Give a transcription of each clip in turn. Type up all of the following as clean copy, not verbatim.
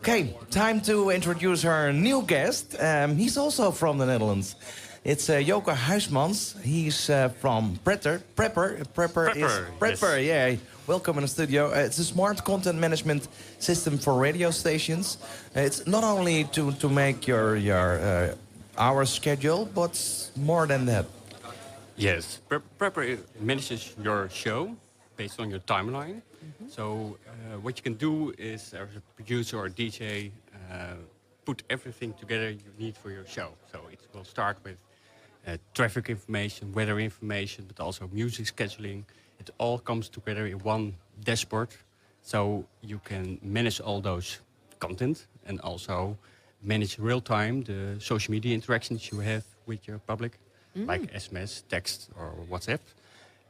Okay, time to introduce our new guest. He's also from the Netherlands. It's Jouko Huismans. He's from Prepr. Prepr, yes. yeah. Welcome in the studio. It's a smart content management system for radio stations. It's not only to make your hour schedule, but more than that. Yes, Prepr manages your show based on your timeline. So what you can do is, as a producer or DJ, put everything together you need for your show. So it will start with traffic information, weather information, but also music scheduling. It all comes together in one dashboard. So you can manage all those content and also manage real time the social media interactions you have with your public, like SMS, text, or WhatsApp,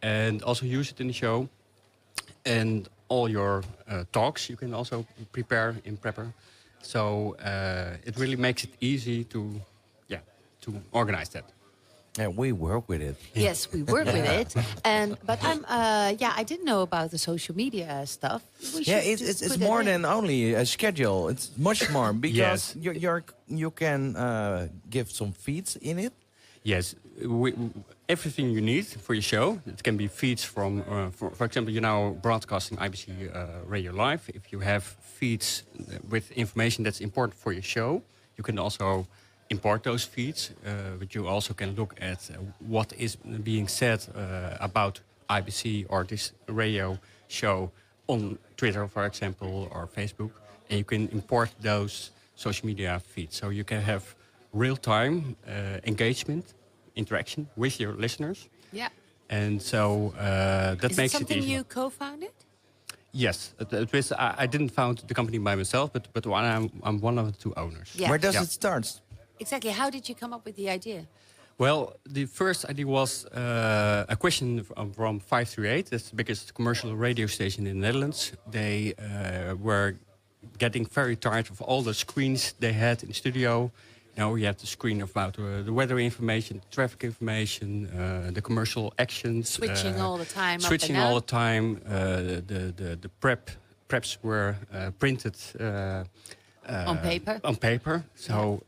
and also use it in the show. And all your talks you can also prepare in Prepr. So it really makes it easy to organize that. Yeah, we work with it. Yes, we work with it, but I didn't know about the social media stuff. It's more than only a schedule. It's much more because you can give some feeds in it. Yes, everything you need for your show. It can be feeds from, for example, you're now broadcasting IBC Radio Live. If you have feeds with information that's important for your show, you can also import those feeds. But you also can look at what is being said about IBC or this radio show on Twitter, for example, or Facebook. And you can import those social media feeds. So you can have real-time engagement, interaction with your listeners. Yeah. And so that Is makes it something easy. you co-founded? Yes. I didn't found the company by myself, but I'm one of the two owners. Yeah. Where does it start? Exactly. How did you come up with the idea? Well, the first idea was a question from 538. That's the biggest commercial radio station in the Netherlands. They were getting very tired of all the screens they had in the studio. You have the screen about the weather information, the traffic information, the commercial actions. Switching all the time. Switching all the time. The preps were printed on paper. On paper. So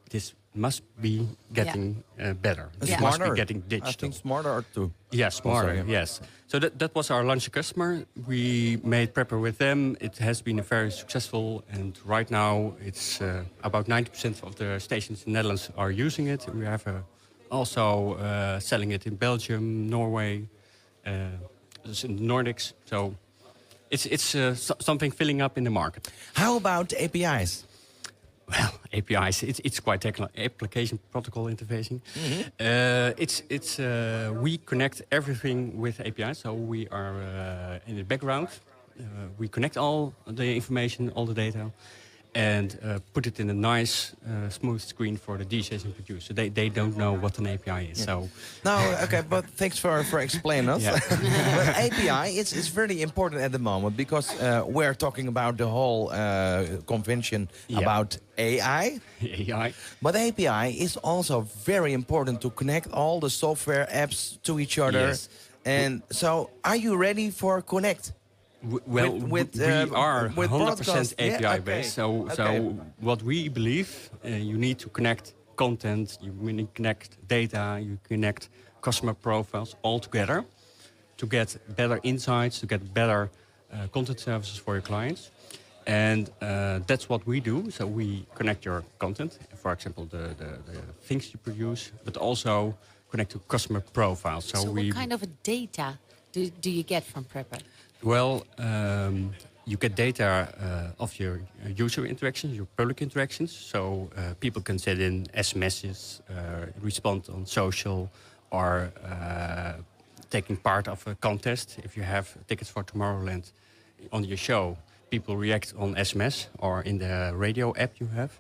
this must be getting better. It must be getting digital. I think smarter too. Yeah, smarter, yes. So that was our launch customer. We made Prepr with them. It has been very successful. And right now, it's about 90% of the stations in the Netherlands are using it. We have also selling it in Belgium, Norway, in the Nordics. So it's something filling up in the market. How about APIs? Well, APIs, it's quite technical. Application protocol interfacing. We connect everything with APIs. So we are in the background. We connect all the information, all the data, and put it in a nice, smooth screen for the DJs and producers. So they don't know what an API is. So no, okay, but thanks for explaining us. But API is very important at the moment because we're talking about the whole convention about AI. AI. But API is also very important to connect all the software apps to each other. Yes. And so, are you ready for Connect? We are 100% API based. So what we believe, you need to connect content, you need to connect data, you connect customer profiles all together to get better insights, to get better content services for your clients. And that's what we do. So we connect your content, for example, the things you produce, but also connect to customer profiles. So what kind of data do you get from Prepr? Well, you get data of your user interactions, your public interactions. So people can send in SMSs, respond on social, or taking part of a contest. If you have tickets for Tomorrowland on your show, people react on SMS or in the radio app you have.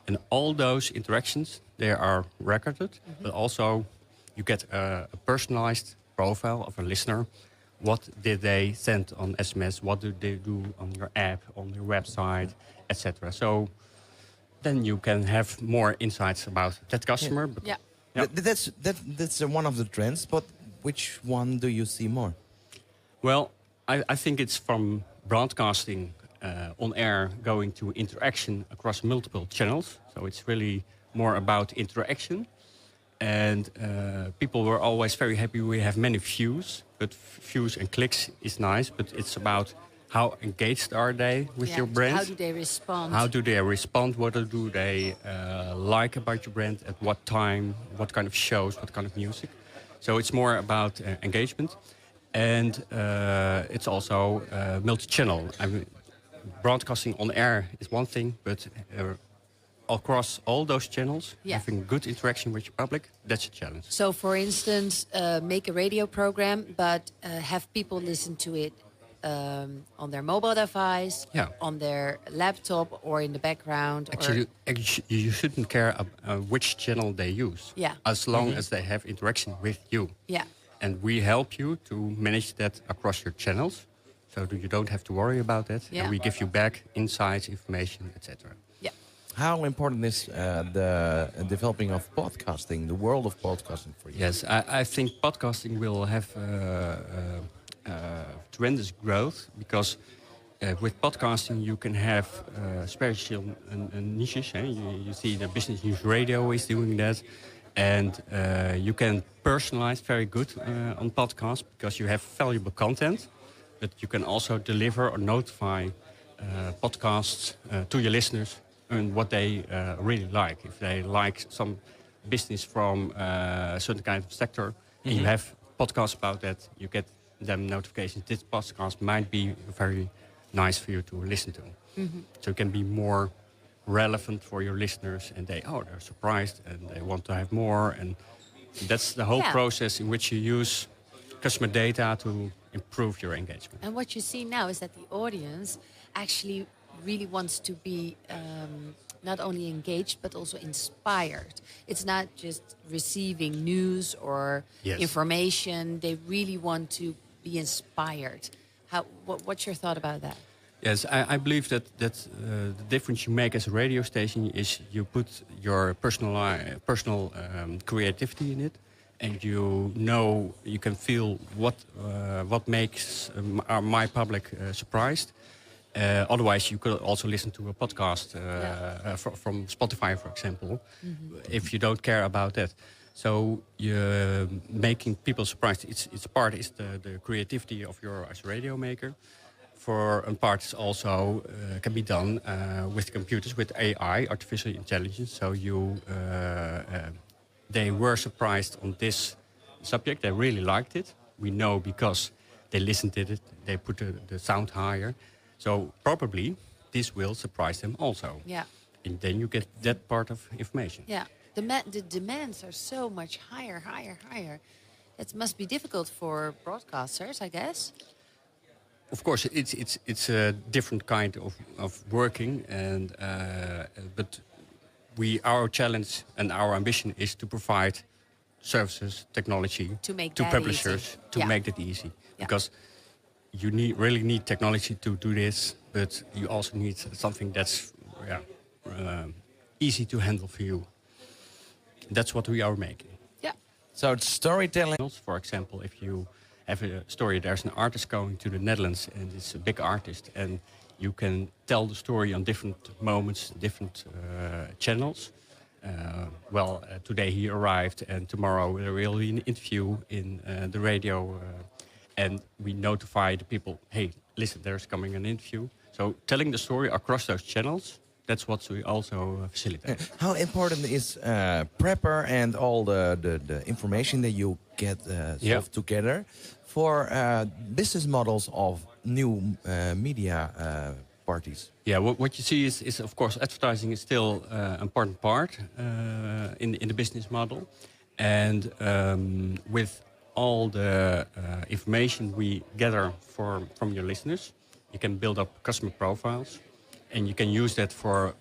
And all those interactions, they are recorded, but also you get a personalized profile of a listener. What did they send on SMS? What do they do on your app, on your website, etc. So then you can have more insights about that customer. Yeah. But That's one of the trends. But which one do you see more? Well, I think it's from broadcasting on air going to interaction across multiple channels. So it's really more about interaction. And people were always very happy we have many views, but views and clicks is nice, but it's about how engaged are they with your brand? How do they respond? How do they respond? What do they like about your brand? At what time? What kind of shows? What kind of music? So it's more about engagement. And it's also multi-channel. I mean, broadcasting on air is one thing, but across all those channels, having good interaction with your public, that's a challenge. So, for instance, make a radio program, but have people listen to it on their mobile device, on their laptop, or in the background. Actually, you shouldn't care which channel they use, as long as they have interaction with you. Yeah. And we help you to manage that across your channels, so that you don't have to worry about that. Yeah. And we give you back insights, information, etc. Yeah. How important is the developing of podcasting, the world of podcasting for you? Yes, I think podcasting will have tremendous growth because with podcasting you can have special niches. You see the business news radio is doing that, and you can personalize very good on podcasts because you have valuable content, but you can also deliver or notify podcasts to your listeners and what they really like. If they like some business from a certain kind of sector, and you have podcasts about that, you get them notifications. This podcast might be very nice for you to listen to. So it can be more relevant for your listeners, and they're surprised and they want to have more. And that's the whole process in which you use customer data to improve your engagement. And what you see now is that the audience actually really wants to be not only engaged but also inspired. It's not just receiving news or information. They really want to be inspired. What's your thought about that? Yes, I believe that the difference you make as a radio station is you put your personal creativity in it, and you can feel what makes my public surprised. Otherwise, you could also listen to a podcast from Spotify, for example, if you don't care about that. So making people surprised, it's part is the creativity of your as a radio maker. For a part is also can be done with computers, with AI, artificial intelligence. So they were surprised on this subject. They really liked it. We know because they listened to it. They put the sound higher. So probably this will surprise them also. Yeah. And then you get that part of information. Yeah. The demands are so much higher. It must be difficult for broadcasters, I guess. Of course, it's a different kind of working, and but our challenge and our ambition is to provide services, technology to publishers to make that easy. Because you really need technology to do this, but you also need something that's easy to handle for you. That's what we are making. Yeah. So it's storytelling. For example, if you have a story, there's an artist going to the Netherlands, and it's a big artist, and you can tell the story on different moments, different channels. Today he arrived, and tomorrow there will be an interview in the radio, and we notify the people, hey, listen, there's coming an interview. So telling the story across those channels, that's what we also facilitate. How important is Prepr and all the information that you get together for business models of new media parties? Yeah, what you see is of course, advertising is still an important part in the business model. And with all the information we gather from your listeners, you can build up customer profiles. And you can use that for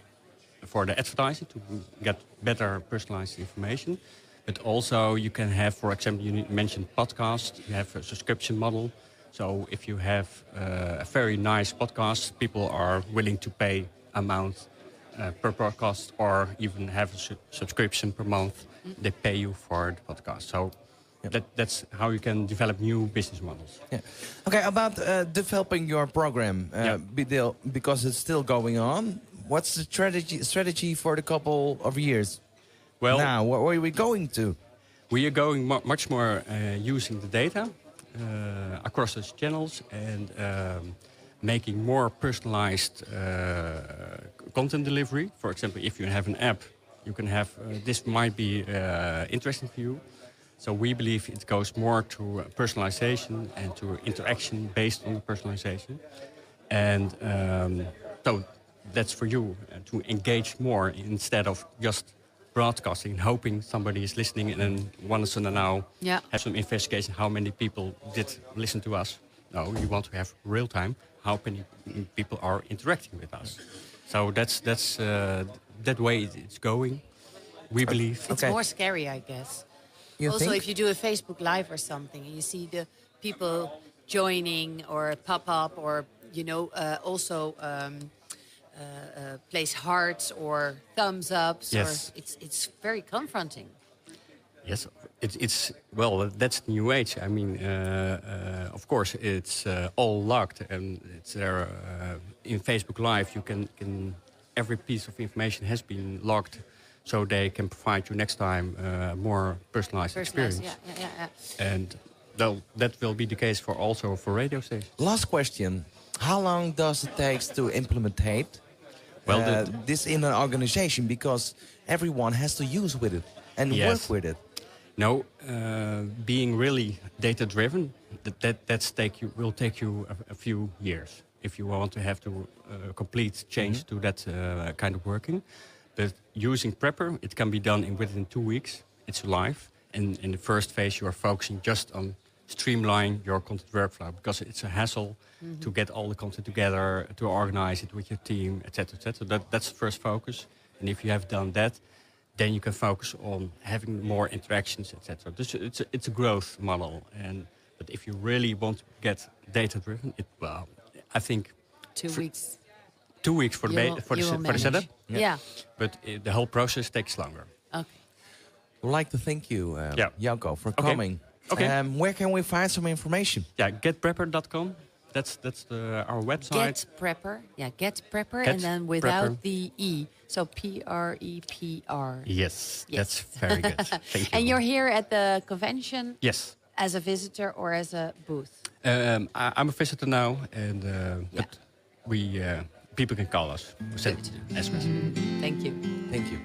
the advertising to get better personalized information. But also you can have, for example, you mentioned podcast, you have a subscription model. So if you have a very nice podcast, people are willing to pay amount per podcast or even have a subscription per month. They pay you for the podcast. So That's how you can develop new business models. Yeah. Okay, about developing your program, because it's still going on. What's the strategy for the couple of years? Well, now, where are we going to? We are going much more using the data across those channels and making more personalized content delivery. For example, if you have an app, you can have this might be interesting for you. So we believe it goes more to personalization and to interaction based on the personalization. And so that's for you to engage more instead of just broadcasting, hoping somebody is listening and then once in a now have some investigation how many people did listen to us. No, you want to have real time how many people are interacting with us. So that's that way it's going. We believe it's more scary, I guess. Also, if you do a Facebook Live or something, and you see the people joining or pop up, or also place hearts or thumbs ups. Yes. Or it's very confronting. Yes, it's well, that's new age. I mean, of course, it's all locked, and it's there in Facebook Live. You can every piece of information has been logged, so they can provide you next time more personalized experience. Yeah. And that will be the case for radio stations. Last question: how long does it take to implementate this in an organization? Because everyone has to use with it and work with it. No, being really data driven, will take you a few years if you want to have to complete change to that kind of working. But using Prepr, it can be done within 2 weeks. It's live, and in the first phase, you are focusing just on streamlining your content workflow because it's a hassle to get all the content together, to organize it with your team, etc., etc. That's the first focus. And if you have done that, then you can focus on having more interactions, etc. It's a growth model, but if you really want to get data driven, I think 2 weeks. 2 weeks for the setup. Yeah. But the whole process takes longer. Okay. I'd like to thank you, Jouko, for coming. Okay. Where can we find some information? Yeah, getprepr.com. That's our website. Get Prepr. Yeah, Get Prepr, and then without the E. So Prepr. Yes, that's very good. Thank you. And you're here at the convention? Yes. As a visitor or as a booth? I'm a visitor now, and but people can call us. Send SMS. Thank you. Thank you.